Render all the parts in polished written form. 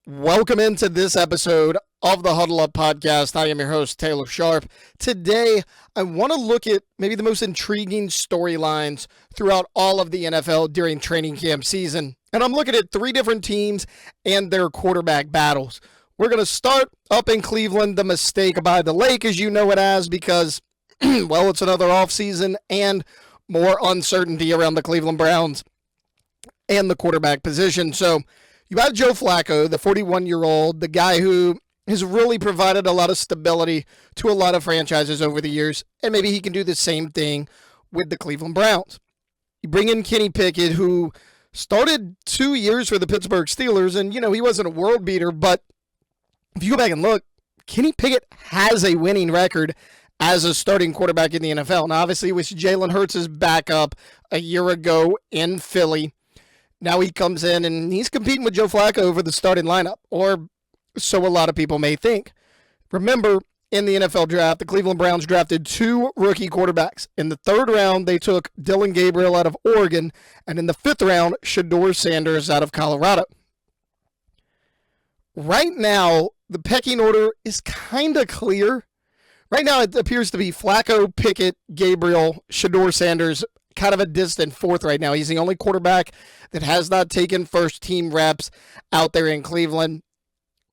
Welcome into this episode of the Huddle Up Podcast. I am your host, Taylor Sharp. Today, I want to look at maybe the most intriguing storylines throughout all of the NFL during training camp season. And I'm looking at three different teams and their quarterback battles. We're going to start up in Cleveland, the mistake by the lake, as you know it as, because, well, it's another offseason and more uncertainty around the Cleveland Browns and the quarterback position. So, you have Joe Flacco, the 41-year-old, the guy who has really provided a lot of stability to a lot of franchises over the years, and maybe he can do the same thing with the Cleveland Browns. You bring in Kenny Pickett, who started 2 years for the Pittsburgh Steelers, and, he wasn't a world beater, but if you go back and look, Kenny Pickett has a winning record as a starting quarterback in the NFL. Now, obviously, it was Jalen Hurts' backup a year ago in Philly. Now he comes in and he's competing with Joe Flacco over the starting lineup, or so a lot of people may think. Remember, in the NFL draft, the Cleveland Browns drafted two rookie quarterbacks. In the third round, they took Dillon Gabriel out of Oregon, and in the fifth round, Shedeur Sanders out of Colorado. Right now, the pecking order is kind of clear. Right now, it appears to be Flacco, Pickett, Gabriel, Shedeur Sanders, kind of a distant fourth right now. He's the only quarterback that has not taken first team reps out there in Cleveland.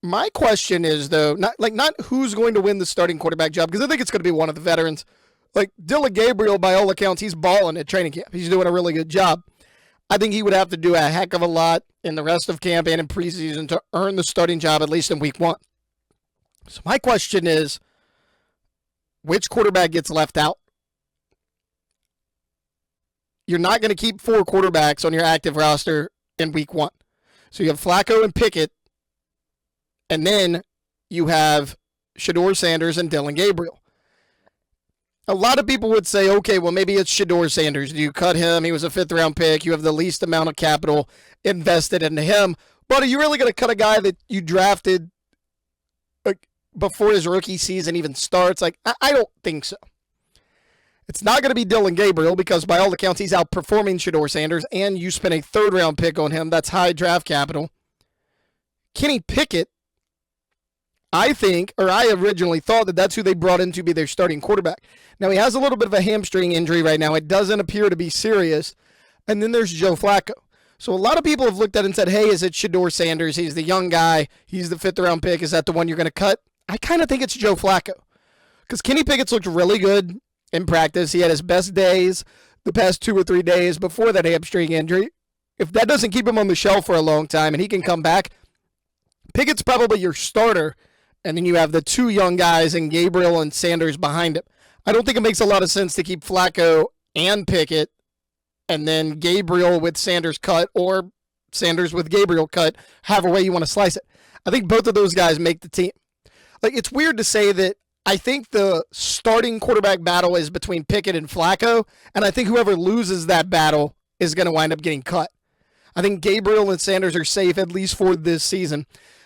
My question is, though, not who's going to win the starting quarterback job, because I think it's going to be one of the veterans. Like Dillon Gabriel, by all accounts, he's balling at training camp. He's doing a really good job. I think he would have to do a heck of a lot in the rest of camp and in preseason to earn the starting job, at least in week one. So my question is, which quarterback gets left out? You're not going to keep four quarterbacks on your active roster in week one. So you have Flacco and Pickett, and then you have Shedeur Sanders and Dillon Gabriel. A lot of people would say, okay, well, maybe it's Shedeur Sanders. Do you cut him? He was a fifth-round pick. You have the least amount of capital invested into him. But are you really going to cut a guy that you drafted before his rookie season even starts? I don't think so. It's not going to be Dillon Gabriel because, by all accounts, he's outperforming Shedeur Sanders, and you spent a third-round pick on him. That's high draft capital. Kenny Pickett, I originally thought that that's who they brought in to be their starting quarterback. Now, he has a little bit of a hamstring injury right now. It doesn't appear to be serious. And then there's Joe Flacco. So a lot of people have looked at it and said, hey, is it Shedeur Sanders? He's the young guy. He's the fifth-round pick. Is that the one you're going to cut? I kind of think it's Joe Flacco because Kenny Pickett's looked really good in practice. He had his best days the past 2 or 3 days before that hamstring injury. If that doesn't keep him on the shelf for a long time and he can come back, Pickett's probably your starter, and then you have the two young guys in Gabriel and Sanders behind him. I don't think it makes a lot of sense to keep Flacco and Pickett and then Gabriel with Sanders cut or Sanders with Gabriel cut, however way you want to slice it. I think both of those guys make the team. It's weird to say that I think the starting quarterback battle is between Pickett and Flacco, and I think whoever loses that battle is going to wind up getting cut. I think Gabriel and Sanders are safe, at least for this season.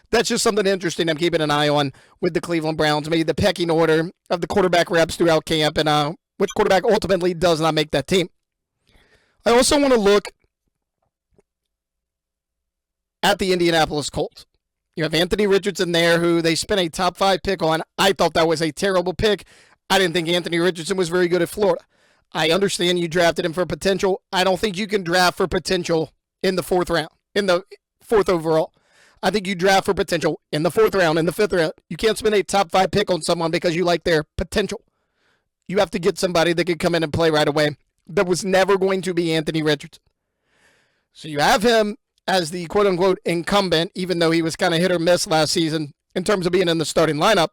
That's just something interesting I'm keeping an eye on with the Cleveland Browns, maybe the pecking order of the quarterback reps throughout camp and which quarterback ultimately does not make that team. I also want to look at the Indianapolis Colts. You have Anthony Richardson there, who they spent a top 5 pick on. I thought that was a terrible pick. I didn't think Anthony Richardson was very good at Florida. I understand you drafted him for potential. I don't think you can draft for potential in the fourth round, in the fourth overall. I think you draft for potential in the fourth round, in the fifth round. You can't spend a top 5 pick on someone because you like their potential. You have to get somebody that can come in and play right away. That was never going to be Anthony Richardson. So you have him as the quote-unquote incumbent, even though he was kind of hit or miss last season in terms of being in the starting lineup.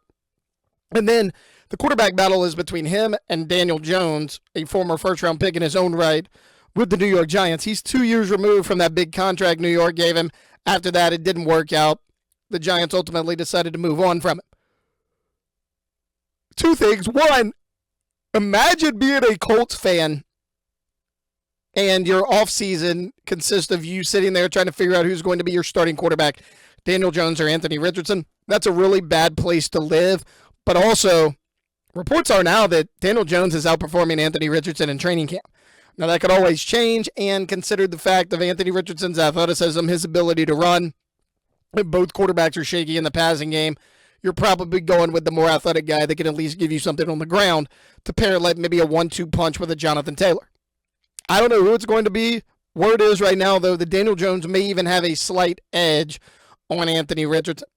And then the quarterback battle is between him and Daniel Jones, a former first-round pick in his own right, with the New York Giants. He's 2 years removed from that big contract New York gave him. After that, it didn't work out. The Giants ultimately decided to move on from it. Two things. One, imagine being a Colts fan and your offseason consists of you sitting there trying to figure out who's going to be your starting quarterback, Daniel Jones or Anthony Richardson. That's a really bad place to live. But also, reports are now that Daniel Jones is outperforming Anthony Richardson in training camp. Now, that could always change, and consider the fact of Anthony Richardson's athleticism, his ability to run. If both quarterbacks are shaky in the passing game, you're probably going with the more athletic guy that can at least give you something on the ground to pair like maybe a 1-2 punch with a Jonathan Taylor. I don't know who it's going to be. Word is right now, though, that Daniel Jones may even have a slight edge on Anthony Richardson.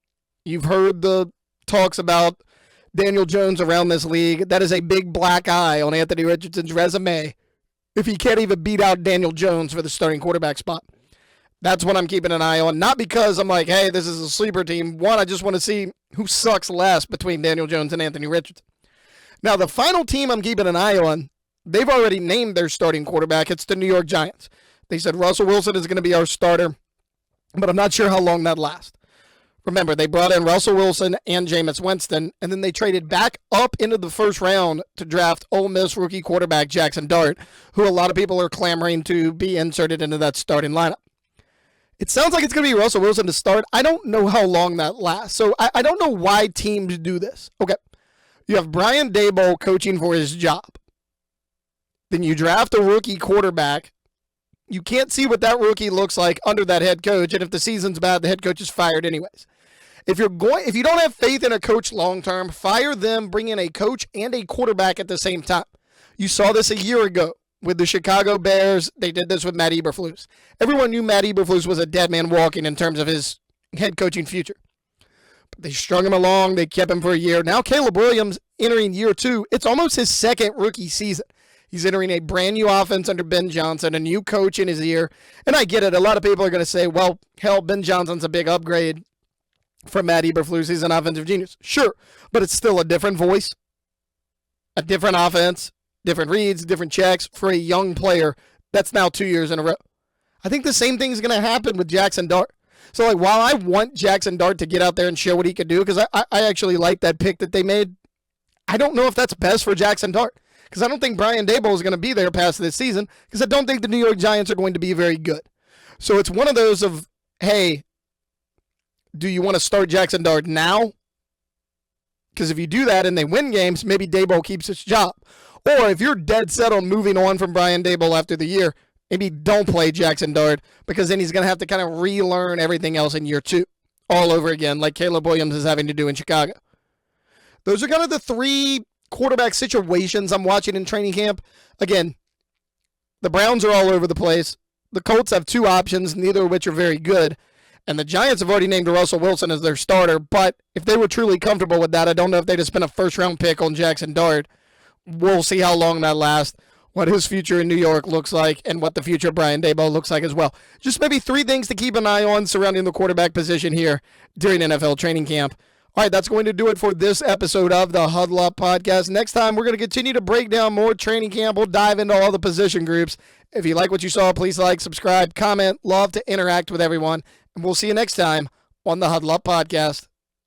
You've heard the talks about Daniel Jones around this league. That is a big black eye on Anthony Richardson's resume if he can't even beat out Daniel Jones for the starting quarterback spot. That's what I'm keeping an eye on. Not because I'm like, hey, this is a sleeper team. One, I just want to see who sucks less between Daniel Jones and Anthony Richardson. Now, the final team I'm keeping an eye on, they've already named their starting quarterback. It's the New York Giants. They said Russell Wilson is going to be our starter, but I'm not sure how long that lasts. Remember, they brought in Russell Wilson and Jameis Winston, and then they traded back up into the first round to draft Ole Miss rookie quarterback Jackson Dart, who a lot of people are clamoring to be inserted into that starting lineup. It sounds like it's going to be Russell Wilson to start. I don't know how long that lasts, so I don't know why teams do this. Okay, you have Brian Daboll coaching for his job. Then you draft a rookie quarterback. You can't see what that rookie looks like under that head coach, and if the season's bad, the head coach is fired anyways. If you don't have faith in a coach long term, fire them, bring in a coach and a quarterback at the same time. You saw this a year ago with the Chicago Bears. They did this with Matt Eberflus. Everyone knew Matt Eberflus was a dead man walking in terms of his head coaching future. But they strung him along. They kept him for a year. Now Caleb Williams entering year 2. It's almost his second rookie season. He's entering a brand new offense under Ben Johnson, a new coach in his ear. And I get it. A lot of people are going to say, well, hell, Ben Johnson's a big upgrade from Matt Eberflus. He's an offensive genius. Sure, but it's still a different voice, a different offense, different reads, different checks for a young player that's now 2 years in a row. I think the same thing is going to happen with Jackson Dart. So, like, while I want Jackson Dart to get out there and show what he could do, because I actually like that pick that they made, I don't know if that's best for Jackson Dart. Because I don't think Brian Daboll is going to be there past this season, because I don't think the New York Giants are going to be very good. So it's one of those of, hey, do you want to start Jackson Dart now? Because if you do that and they win games, maybe Daboll keeps his job. Or if you're dead set on moving on from Brian Daboll after the year, maybe don't play Jackson Dart, because then he's going to have to kind of relearn everything else in year 2 all over again, like Caleb Williams is having to do in Chicago. Those are kind of the 3 quarterback situations I'm watching in training camp. Again, the Browns are all over the place. The Colts have 2 options, neither of which are very good. And the Giants have already named Russell Wilson as their starter, but if they were truly comfortable with that, I don't know if they'd have spent a first-round pick on Jackson Dart. We'll see how long that lasts, what his future in New York looks like, and what the future of Brian Daboll looks like as well. Just maybe 3 things to keep an eye on surrounding the quarterback position here during NFL training camp. All right, that's going to do it for this episode of the Huddle Up Podcast. Next time, we're going to continue to break down more training camp. We'll dive into all the position groups. If you like what you saw, please like, subscribe, comment. Love to interact with everyone. And we'll see you next time on the Huddle Up Podcast.